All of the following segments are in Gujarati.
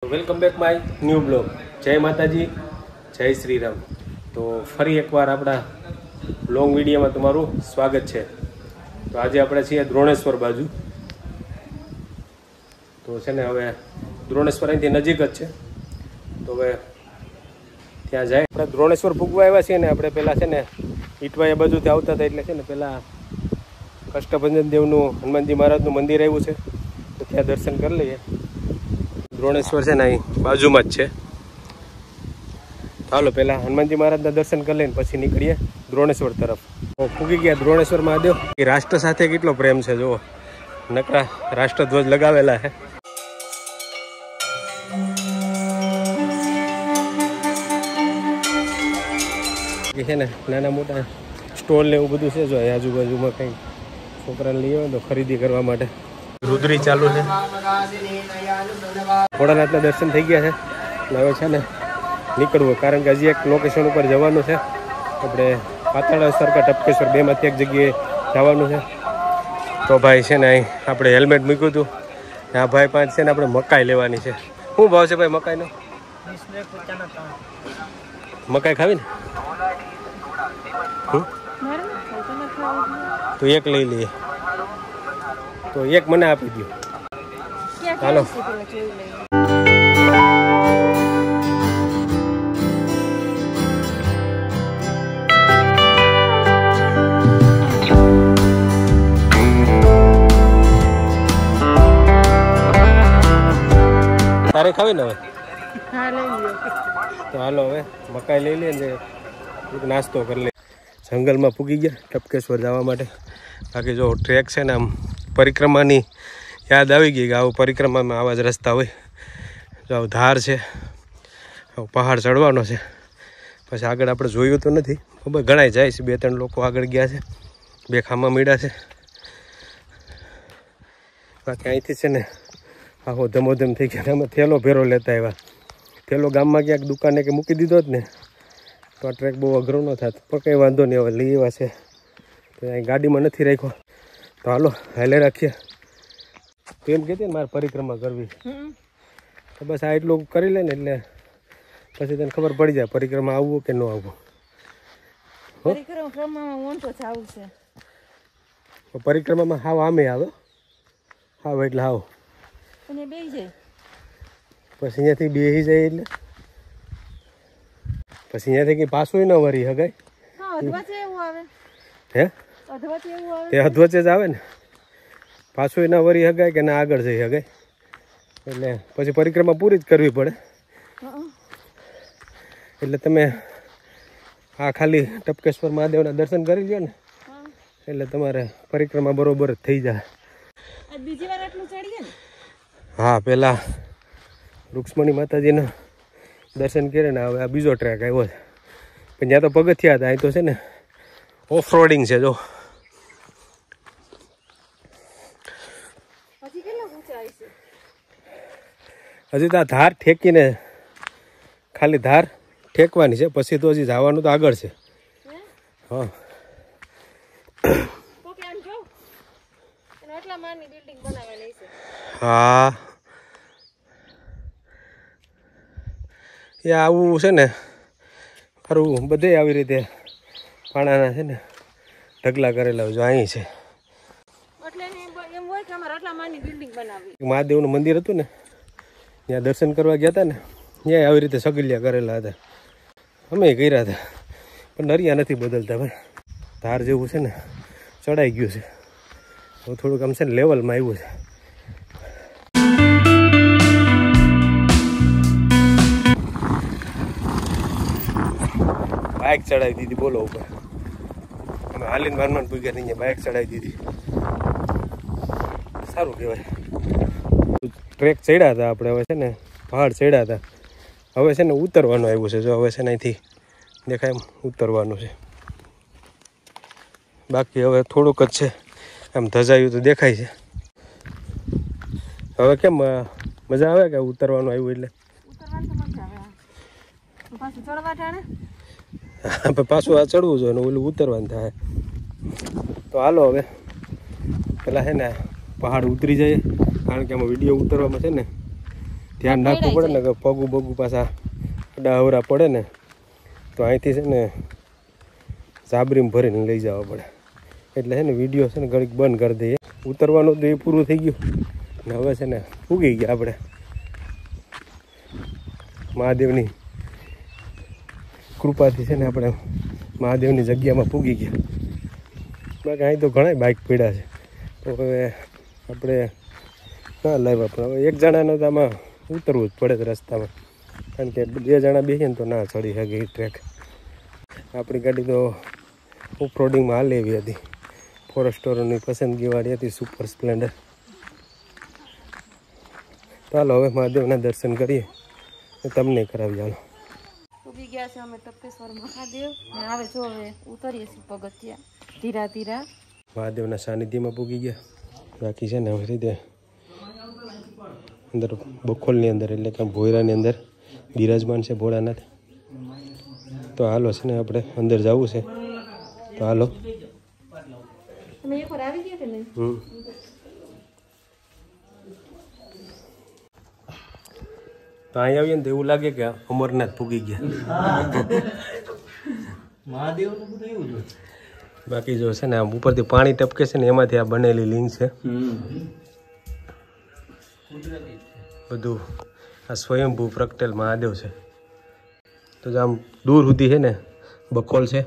Welcome back my new blog. જય માતાજી, જય શ્રી રામ. તો ફરી એકવાર આપણા લોંગ વિડીયોમાં તમારું સ્વાગત છે. તો આજે આપણે છીએ દ્રોણેશ્વર બાજુ. તો છે ને હવે દ્રોણેશ્વર અહીંથી નજીક જ છે, તો હવે ત્યાં જાય. આપણે દ્રોણેશ્વર ભૂગવા આવ્યા છીએ ને, આપણે પહેલાં છે ને ઈટવાઈ બાજુથી આવતા હતા, એટલે છે ને પહેલાં કષ્ટભંજન દેવનું હનુમાનજી મહારાજનું મંદિર આવ્યું છે, તો ત્યાં દર્શન કરી લઈએ. દ્રોણેશ્વર છે ને અહીં બાજુમાં જ છે. ચાલો પહેલાં હનુમાનજી મહારાજના દર્શન કરી લઈને પછી નીકળીએ દ્રોણેશ્વર તરફ. પૂગી ગયા દ્રોણેશ્વર મહાદેવ. એ રાષ્ટ્ર સાથે કેટલો પ્રેમ છે, જુઓ નકરા રાષ્ટ્રધ્વજ લગાવેલા છે. એ છે ને નાના મોટા સ્ટોલ ને એવું બધું છે, જો આજુબાજુમાં કંઈ છોકરાને લઈ આવે તો ખરીદી કરવા માટે. રુદ્રી ચાલુ છે. ભોળાનાથના દર્શન થઈ ગયા છે. હવે છે ને નીકળવું, કારણ કે હજી એક લોકેશન ઉપર જવાનું છે. આપણે પાતાળ સરકા ટપકેશ્વર બેમાંથી એક જગ્યાએ જવાનું છે. તો ભાઈ છે ને અહીં આપણે હેલ્મેટ મૂક્યું હતું. આ ભાઈ પાંચ છે ને આપણે મકાઈ લેવાની છે. શું ભાવ છે ભાઈ મકાઈનો? મકાઈ ખાવી ને તો એક લઈ લઈએ. તો એક મને આપી દો. હાલો. તારે ખાવી ને હવે? તો હાલો હવે મકાઈ લઈ લઈએ ને નાસ્તો કરી લઈએ. જંગલમાં પૂગી ગયા ટપકેશ્વર જવા માટે. બાકી જો ટ્રેક છે ને આમ પરિક્રમાની યાદ આવી ગઈ કે આવું પરિક્રમામાં આવા જ રસ્તા હોય. જો આવું ધાર છે, પહાડ ચડવાનો છે. પછી આગળ આપણે જોયું તો નથી, ખબર ઘણાય જાય છે. 2-3 લોકો આગળ ગયા છે, 2 ખામાં મીડા છે. બાકી અહીંથી છે ને આખો ધમોધમ થઈ ગયા. અમે થેલો ભેરો લેતા આવ્યા. થેલો ગામમાં ક્યાંક દુકાને કે મૂકી દીધો જ ને તો આ ટ્રેક બહુ અઘરો ન થાત. પણ કંઈ વાંધો નહીં, હવે લઈ આવ્યા છે તો અહીં ગાડીમાં નથી રાખ્યો. તો હાલો હાલે રાખીએ. તો એમ કહેતી ને મારે પરિક્રમા કરવી, તો બસ આ એટલું કરી લે ને એટલે પછી તને ખબર પડી જાય પરિક્રમા આવવું કે ન આવવું. પરિક્રમામાં હાવ આમે આવે, હાવ એટલે હાવ પછી અહીંયાથી બેસી જાય એટલે પછી અહીંયાથી કંઈ પાછું ન વરી હગાય. હે તે અધવચ્ચે જ આવે ને, પાછું ના વરી હગાય કે ના આગળ જઈ હગાય. એટલે પછી પરિક્રમા પૂરી જ કરવી પડે. એટલે તમે આ ખાલી ટપકેશ્વર મહાદેવના દર્શન કરી લ્યો ને એટલે તમારે પરિક્રમા બરોબર જ થઈ જાય. હા, પહેલાં રૂક્ષ્મણી માતાજીના દર્શન કરે ને હવે આ બીજો ટ્રેક આવ્યો છે. પણ ત્યાં તો પગથિયા હતા, અહીં તો છે ને ઓફ રોડિંગ છે. જો હજી તો આ ધાર ઠેકીને ખાલી ધાર ઠેકવાની છે, પછી તો હજી જવાનું તો આગળ છે. હા, હા એ આવું છે ને ખરું બધે આવી રીતે પાણાના છે ને ઢગલા કરેલા હોય. જો અહીં છે મહાદેવનું મંદિર હતું ને, ત્યાં દર્શન કરવા ગયા હતા ને, ત્યાં આવી રીતે સગલિયા કરેલા હતા. અમે કર્યા હતા, પણ નરિયા નથી બદલતા ભાઈ. ધાર જેવું છે ને ચડાઈ ગયું છે. હવે થોડુંક આમ છે ને લેવલમાં આવ્યું છે. બાઇક ચડાવી દીધી, બોલો ઉપર. અમે હાલીને મારમાન પૂગ્યા નહીં, બાઇક ચડાવી દીધી. સારું કહેવાય. ટ્રેક ચડ્યા હતા આપણે, હવે છે ને પહાડ ચડ્યા હતા. હવે છે ને ઉતરવાનું આવ્યું છે. જો હવે છે ને અહીંથી દેખાય એમ ઉતરવાનું છે. બાકી હવે થોડુંક જ છે, આમ ધજાયું તો દેખાય છે. હવે કેમ મજા આવે કે ઉતરવાનું આવ્યું એટલે પાછું આ ચડવું જોઈએ ને ઓલું ઉતરવાનું થાય. તો હાલો હવે પેલા છે ને પહાડ ઉતરી જાય, કારણ કે આમાં વિડીયો ઉતરવામાં છે ને ધ્યાન રાખવું પડે ને કે પગું બગું પાછા ડાવરા પડે ને તો અહીંથી છે ને સાબરીમાં ભરીને લઈ જવા પડે. એટલે છે ને વિડીયો છે ને ઘડીક બંધ કરી દઈએ. ઉતરવાનું તો એ પૂરું થઈ ગયું ને હવે છે ને ઉગી ગયા આપણે મહાદેવની કૃપાથી છે ને આપણે મહાદેવની જગ્યામાં પૂગી ગયા. બાકી અહીં તો ઘણા બાઇક પડ્યા છે તો હવે આપણે ના લાવ્યા પણ હવે એક જણાને તો આમાં ઉતરવું જ પડે રસ્તામાં કારણ કે 2 જણા બેસીએ ને તો ના ચડી શકે એ ટ્રેક. આપણી ગાડી તો ઓફરોડિંગમાં હાલ એવી હતી ફોરેસ્ટરોની પસંદગીવાળી હતી સુપર સ્પ્લેન્ડર. ચાલો હવે મહાદેવના દર્શન કરીએ તમને કરાવી. ચાલો ઉગી ગયા છે અમે ટપકેશ્વર મહાદેવ ને આવે જો હવે ઉતરીએ છીએ પગથિયા ધીરા ધીરા મહાદેવના સાનિધ્યમાં પૂગી ગયા. બાકી છે ને હવે રીતે અંદર બખોલની અંદર એટલે કે ભોયરાની અંદર બિરાજમાન છે ભોળાનાથ. તો હાલો છે ને આપણે અંદર જવું છે તો હાલો. તમે એકવાર આવી ગયા કે નહીં? તો અહીં આવીએ ને તો એવું લાગે કે અમરનાથ પૂગી ગયા. બાકી જો છે ને આમ ઉપરથી પાણી ટપકે છે ને એમાંથી આ બનેલી લિંગ છે બધું. આ સ્વયંભૂ પ્રગટેલ મહાદેવ છે. તો આમ દૂર સુધી છે ને બખોલ છે.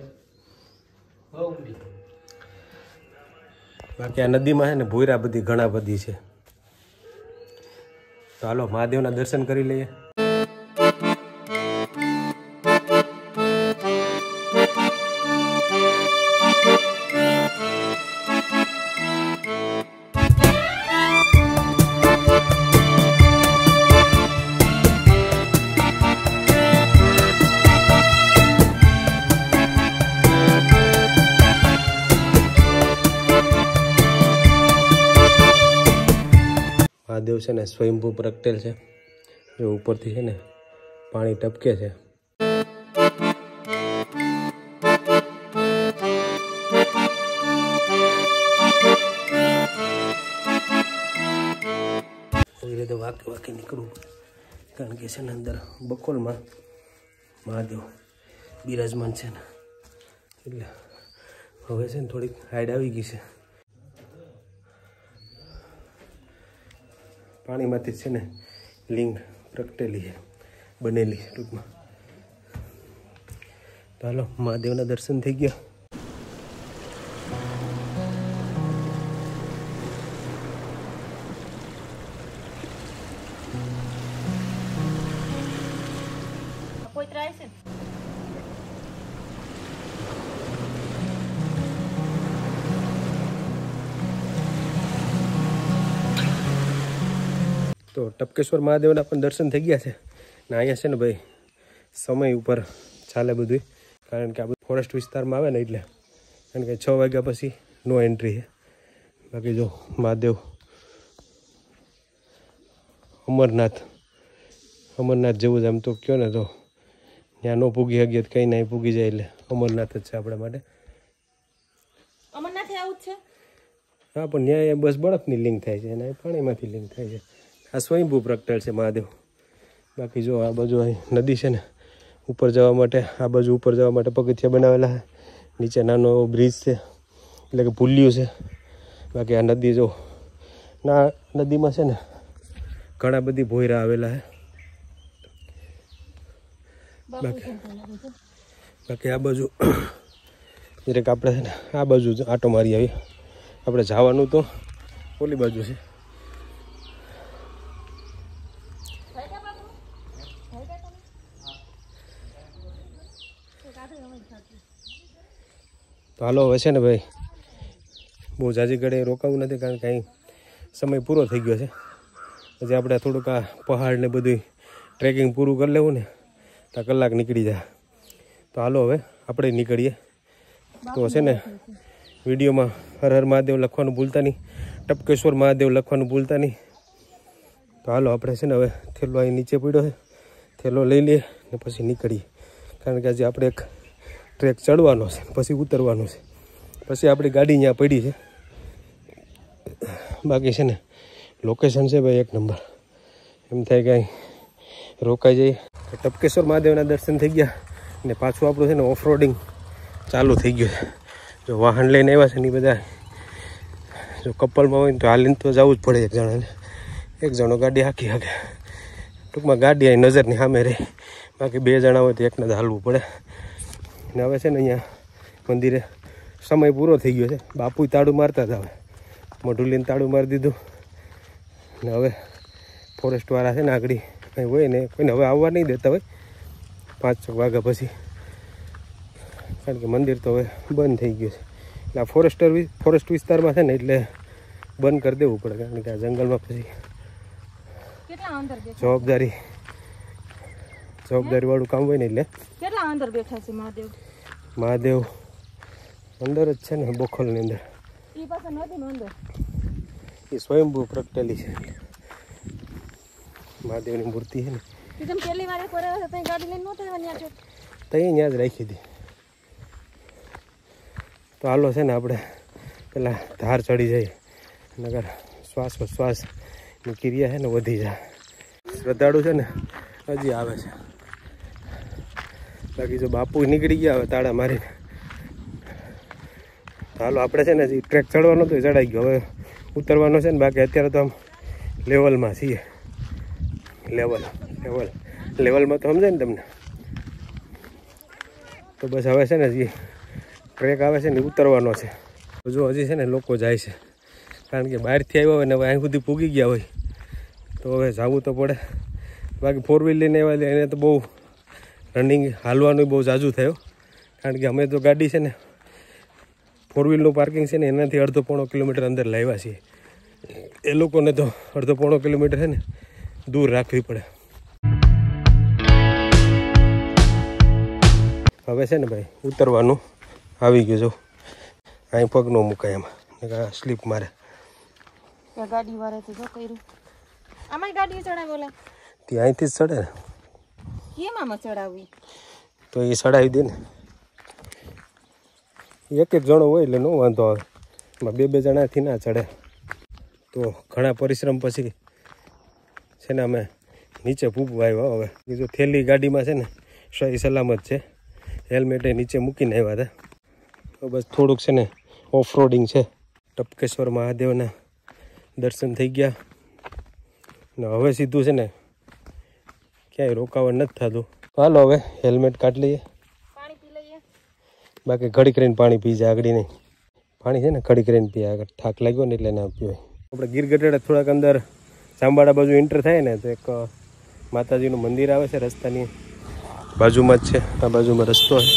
બાકી આ નદીમાં છે ને ભોયરા બધી ઘણા બધી છે. તો હાલો મહાદેવના દર્શન કરી લઈએ. મહાદેવ છે ને સ્વયંભૂ પ્રગટેલ છે. જો ઉપરથી છે ને પાણી ટપકે છે. એવી રીતે વાકી નીકળવું કારણ કે છે ને અંદર બકોલમાં મહાદેવ બિરાજમાન છે ને એટલે હવે છે ને થોડીક હાઈડ આવી ગઈ છે. પાણીમાંથી છે ને લિંગ પ્રગટેલી છે બનેલી ટૂંકમાં. તો હાલો મહાદેવના દર્શન થઈ ગયા. કોઈ ત્રાય છે તો ટપકેશ્વર મહાદેવના પણ દર્શન થઈ ગયા છે ને અહીંયા છે ને ભાઈ સમય ઉપર ચાલે બધું કારણ કે આ બધું ફોરેસ્ટ વિસ્તારમાં આવે ને એટલે કારણ કે 6 વાગ્યા પછી નો એન્ટ્રી છે. બાકી જો મહાદેવ અમરનાથ જેવું જ આમ તો કહો ને તો ત્યાં ન પૂગી શકીએ કંઈ ના પૂગી જાય એટલે અમરનાથ જ છે આપણા માટે. અમરનાથ આવું જ છે હા પણ ત્યાં બસ બરફની લિંક થાય છે અને પાણીમાંથી લિંક થાય છે. આ સ્વયંભૂ પ્રગટેલ છે મહાદેવ. બાકી જો આ બાજુ અહીં નદી છે ને ઉપર જવા માટે આ બાજુ ઉપર જવા માટે પગથિયા બનાવેલા છે. નીચે નાનો બ્રિજ છે એટલે કે પુલિયું છે. બાકી આ નદી જો ના નદીમાં છે ને ઘણા બધી ભોયરા આવેલા છે. બાકી આ બાજુ દરેક આપણે છે ને આ બાજુ આટો મારી આવીએ. આપણે જવાનું તો ઓલી બાજુ છે. તો હાલો હવે છે ને ભાઈ બહુ જાજી ઘડે રોકાવું નથી કારણ કે અહીં સમય પૂરો થઈ ગયો છે. પછી આપણે થોડુંક આ પહાડ ને બધું ટ્રેકિંગ પૂરું કરી લેવું ને તો કલાક નીકળી જાય. તો હાલો હવે આપણે નીકળીએ. તો છે ને વિડીયોમાં હર હર મહાદેવ લખવાનું ભૂલતા નહીં, ટપકેશ્વર મહાદેવ લખવાનું ભૂલતા નહીં. તો હાલો આપણે છે ને હવે થેલો અહીં નીચે પડ્યો છે, થેલો લઈ લઈએ ને પછી નીકળીએ કારણ કે આજે આપણે એક ટ્રેક ચડવાનો છે પછી ઉતરવાનું છે. પછી આપણી ગાડી ત્યાં પડી છે. બાકી છે ને લોકેશન છે ભાઈ એક નંબર. એમ થાય કે રોકાઈ જઈએ. ટપકેશ્વર મહાદેવના દર્શન થઈ ગયા ને પાછું આપણું છે ને ઓફ રોડિંગ ચાલુ થઈ ગયું છે. જો વાહન લઈને આવ્યા છે ને એ બધા જો કપલમાં હોય ને તો હાલીને તો જવું જ પડે. એક જણાને એક જણો ગાડી હાંકી શકે. ટૂંકમાં ગાડી અહીં નજરની સામે રહે, બાકી 2 જણા હોય તો એકને જ હાલવું પડે. ને હવે છે ને અહીંયા મંદિરે સમય પૂરો થઈ ગયો છે. બાપુ તાળું મારતા હતા, હવે મોઢું લઈને તાળું મારી દીધું. ને હવે ફોરેસ્ટવાળા છે ને આગળ કંઈ હોય ને કોઈને હવે આવવા નહીં દેતા હોય 5-6 વાગ્યા પછી, કારણ કે મંદિર તો હવે બંધ થઈ ગયું છે. એટલે આ ફોરેસ્ટ વિસ્તારમાં છે ને એટલે બંધ કરી દેવું પડે, કારણ કે આ જંગલમાં પછી જવાબદારીવાળું કામ હોય ને. એટલે કેટલા અંદર બેઠા છે મહાદેવ અંદર જ છે ને બોખલની અંદર. એ સ્વયંભૂ પ્રગટેલી છે મહાદેવની મૂર્તિ છે ને. ત્યાં જ રાખી હતી. તો હાલો છે ને આપણે પેલા ધાર ચડી જઈએ, નગર શ્વાસોશ્વાસની ક્રિયા છે ને વધી જાય. શ્રદ્ધાળુ છે ને હજી આવે છે, બાકી જો બાપુ નીકળી ગયા હવે તાળા મારીને. હાલો આપણે છે ને હજી ટ્રેક ચડવાનો તો ચડાઈ ગયો, હવે ઉતરવાનો છે ને. બાકી અત્યારે તો આમ લેવલમાં છીએ. લેવલમાં તો સમજાય ને તમને. તો બસ હવે છે ને હજી ટ્રેક આવે છે ને ઉતરવાનો છે. જો હજી છે ને લોકો જાય છે, કારણ કે બહારથી આવ્યા હોય ને હવે અહીં સુધી પૂગી ગયા હોય તો હવે જવું તો પડે. બાકી 4 વ્હીલ લઈને આવ્યા એને તો બહુ રનિંગ હાલવાનું બહુ ઝાઝું થયું, કારણ કે અમે તો ગાડી છે ને 4 વ્હીલનું પાર્કિંગ છે ને એનાથી 1.5-પોણો કિલોમીટર અંદર લાવ્યા છીએ. એ લોકોને તો 1.5-પોણો કિલોમીટર છે ને દૂર રાખવી પડે. હવે છે ને ભાઈ ઉતરવાનું આવી ગયું. જો અહીં પગ ન મુકાય, એમાં સ્લીપ મારે. ગાડી વાળે તો જો કર્યું આમાં ગાડી ચડાવે ત્યાં અહીંથી જ ચડે ને. કેમ આમાં ચડાવવી? તો એ ચડાવી દે ને. એક જણો હોય એટલે ન વાંધો આવે, એમાં 2 જણાથી ના ચડે. તો ઘણા પરિશ્રમ પછી છે ને અમે નીચે પૂપવા આવ્યા. હવે બીજું થેલી ગાડીમાં છે ને સહી સલામત છે, હેલ્મેટ નીચે મૂકીને આવ્યા હતા. તો બસ થોડુંક છે ને ઓફ રોડિંગ છે. ટપકેશ્વર મહાદેવના દર્શન થઈ ગયા ને હવે સીધું છે ને ક્યાંય રોકાવા નથી થતું. હાલો હવે હેલ્મેટ કાઢી લઈએ, પાણી પી લઈએ. બાકી ઘડી કરીને પાણી પી જાય, આગળ નહીં. પાણી છે ને ઘડી કરીને પીએ, આગળ થાક લાગ્યો ને એટલે ના પીવાય. આપણે ગીર ગઢડા થોડાક અંદર જાંબાડા બાજુ એન્ટર થાય ને તો એક માતાજીનું મંદિર આવે છે, રસ્તાની બાજુમાં જ છે. આ બાજુમાં રસ્તો છે.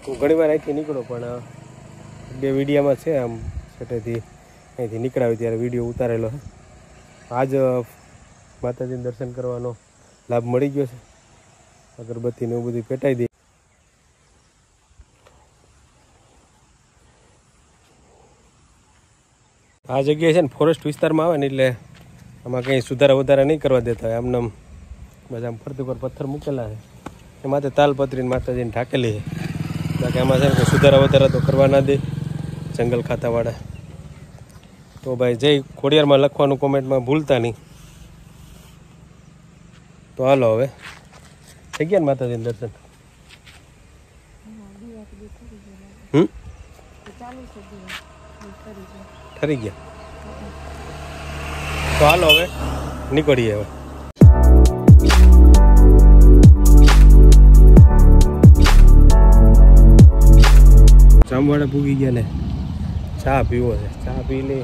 હું ઘણી વાર અહીંથી નીકળો, પણ 2 વિડીયામાં છે આમ છેટેથી અહીંથી નીકળાવી ત્યારે વિડીયો ઉતારેલો છે. આજ માતાજીનું દર્શન કરવાનો લાભ મળી ગયો છે. અગરબત્તીને એવું બધું પેટાઈ દે. આ જગ્યાએ છે ને ફોરેસ્ટ વિસ્તારમાં આવે ને એટલે આમાં કંઈ સુધારા વધારા નહીં કરવા દેતા હોય. આમને બસ આમ ફરતી પર પથ્થર મૂકેલા છે, એ માથે તાલપત્રીને માતાજીને ઢાકેલી છે. બાકી આમાં છે ને કંઈ સુધારા વધારા તો કરવા ના દે જંગલ ખાતાવાળા. તો ભાઈ જય ખોડિયારમાં લખવાનું કોમેન્ટમાં ભૂલતા નહીં. તો હાલો હવે થઈ ગયા ને માતાજીનું દર્શન. ઠરી ગયા. તો હાલો હવે નીકળીએ. હવે જામવાડા પૂગી ગયા ને ચા પીવો છે. ચા પી લે,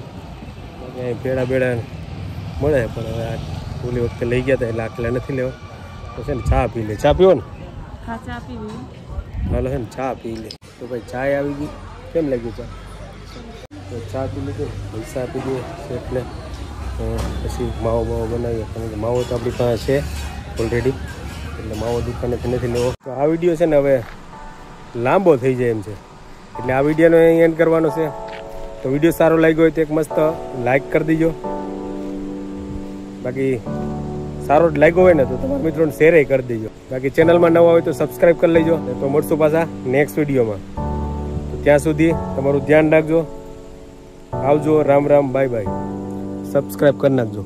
ભેડા ભેડા મળે, પણ હવે આ ઓલી વખતે લઈ ગયા હતા એટલે આટલા નથી લેવા. તો છે ને ચા પી લે. ચા પીવો ને? હા ચા પીવી. હાલો છે ને ચા પી લે. તો ભાઈ ચા આવી ગઈ. કેમ લાગ્યું ચા? તો ચા પી લીધું, પૈસા આપી દઈએ શેઠને. પછી માવો બનાવીએ, કારણ કે માવો તો આપણી પાસે છે ઓલરેડી, એટલે માવો દુકાનેથી નથી લેવો. તો આ વિડીયો છે ને હવે લાંબો થઈ જાય એમ છે, એટલે આ વિડીયોનો અહીં એન્ડ કરવાનો છે. તો વિડીયો સારો લાગ્યો હોય તો એક મસ્ત લાઈક કરી દીજો. બાકી સારો જ લાગ્યો હોય ને તો તમારા મિત્રોને શેર કરી દેજો. બાકી ચેનલમાં નવા હોય તો સબસ્ક્રાઈબ કરી લેજો. તો મળશું પાછા નેક્સ્ટ વિડીયોમાં. તો ત્યાં સુધી તમારું ધ્યાન રાખજો. આવજો. Ram Ram, bye bye. Subscribe કરી નાખજો.